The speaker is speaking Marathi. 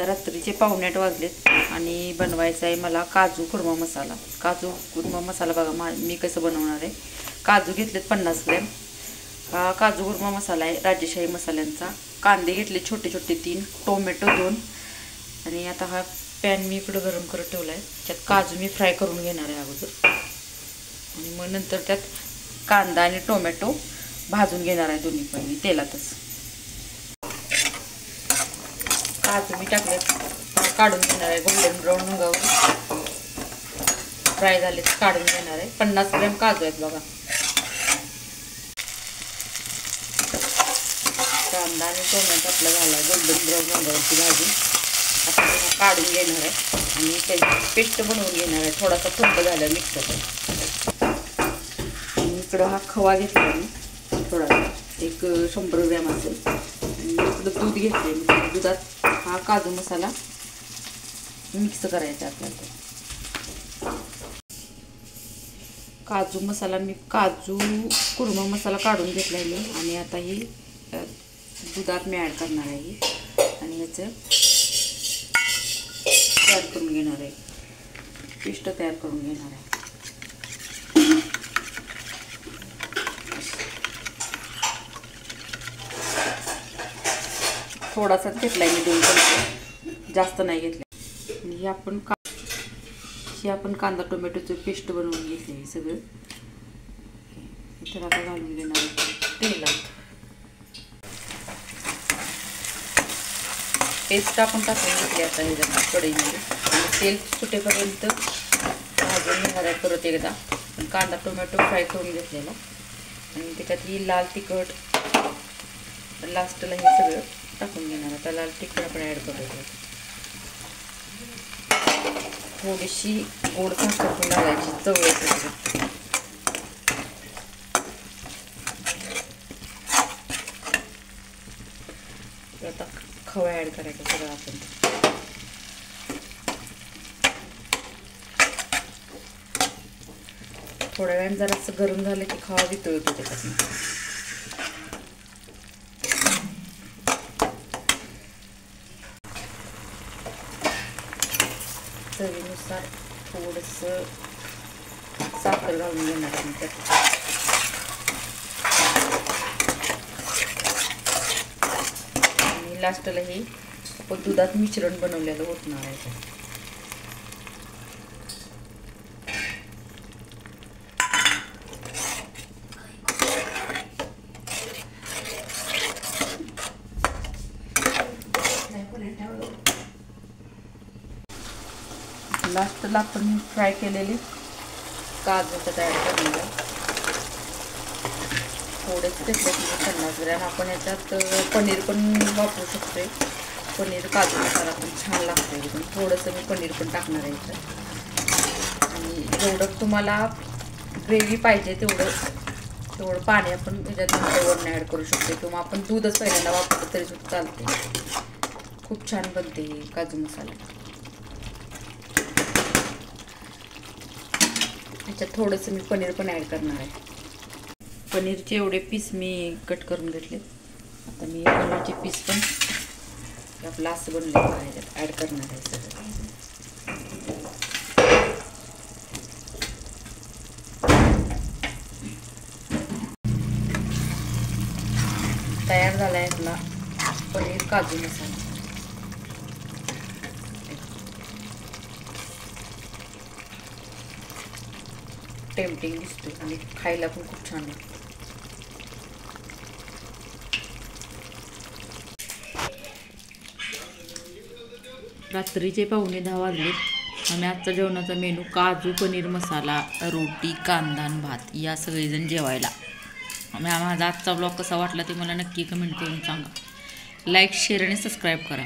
आता रात्रीचे 7:45 वाजलेत आणि बनवायचा आहे मला काजू कुर्मा मसाला. काजू कुर्मा मसाला बघा मी कसं बनवणार आहे. काजू घेतलेत 50 ग्रॅम. हा काजू कुर्मा मसाला आहे राजेशाही मसाल्यांचा. कांदे घेतले छोटे छोटे 3, टोमॅटो 2 आणि आता हा पॅन मी इकडं गरम करत ठेवला आहे. त्यात काजू मी फ्राय करून घेणार आहे अगोदर आणि मग नंतर त्यात कांदा आणि टोमॅटो भाजून घेणार आहे दोन्ही पण मी तेलातच. काजू मी टाकले काढून घेणार आहे. गोल्डन ब्राऊन रंगावर फ्राय झाले काढून घेणार आहे. 50 ग्रॅम काजू आहेत बघा. कांदा आणि टोमॅटो आपला झाला गोल्डन ब्राऊन रंगावरची भाजी. आता काढून घेणार आहे आणि त्याची पेस्ट बनवून घेणार आहे. थोडासा थंड झाला मिक्सर. इकडं हा खवा घेतला मी थोडासा 100 ग्रॅम असेल आणि इकडं दूध घेतले. दुधात हा काजू मसाला मिक्स करायचा आपल्याला. काजू मसाला मी काजू कुर्मा मसाला काढून घेतला आहे मी आणि आता ही दुधात मी ॲड करणार आहे आणि ह्याचं तयार करून घेणार आहे. पेस्ट तयार करून घेणार आहे. थोडासाच घेतला आहे मी 2 चमचे, जास्त नाही घेतला. ही आपण कांदा टोमॅटोचं पेस्ट बनवून घेतली आहे सगळं. इथं आता घालून घेणार आहे तेलात. पेस्ट आपण टाकून घेतली आता ह्याच्यात कढईमध्ये आणि तेल सुटेपर्यंत भाजून घेणार आहे परत एकदा. कांदा टोमॅटो फ्राय करून घेतलेला आणि त्याच्यात ही लाल तिखट लास्टला हे सगळं टाकून घेणार. आता लाल तिखट आपण ॲड करायचं. थोडीशी गोड साखर पण घालायची चव येते. आता खवा ॲड करायचा सगळं आपण. थोड्या वेळाने जरासं गरम झालं की खवा वितळतो त्याच्यात. चवीनुसार थोडंसं साखर घालून घेणार आहे त्यात. आणि लास्टला हे आपण दुधात मिश्रण बनवलेलं ओतणार आहे. लास्टला आपण फ्राय केलेले काजू त्यात ॲड करून थोडेच घेतले 50 ग्रॅम. आपण याच्यात पनीर पण वापरू शकतो. पनीर काजू मसाला पण छान लागतो एकदम. थोडंसं मी पनीर पण टाकणार आहे याच्यात. आणि जेवढं तुम्हाला ग्रेव्ही पाहिजे तेवढं पाणी आपण त्याच्यात वरून ॲड करू शकतो किंवा आपण दूधच पहिल्यांदा वापरलं तरी सुद्धा चालते. खूप छान बनते काजू मसाला. त्याच्यात थोडंसं मी पनीर पण ॲड करणार आहे. पनीरचे एवढे पीस मी कट करून घेतले. आता मी पनीरचे पीस पण आपलं असं बनलेलं आहे ॲड करणार आहे सगळं. तयार झाला आहे आपला पनीर काजू मसाला. टेम्पटिंग दिसतो आणि खायला पण खूप छान लागतो. रात्रीचे 9:45 वाजले आणि आजचा जेवणाचा मेनू काजू पनीर मसाला, रोटी, कांदा आणि भात या सगळेजण जेवायला. माझा आजचा ब्लॉग कसा वाटला ते मला नक्की कमेंट करून सांगा. लाईक शेअर आणि सबस्क्राईब करा.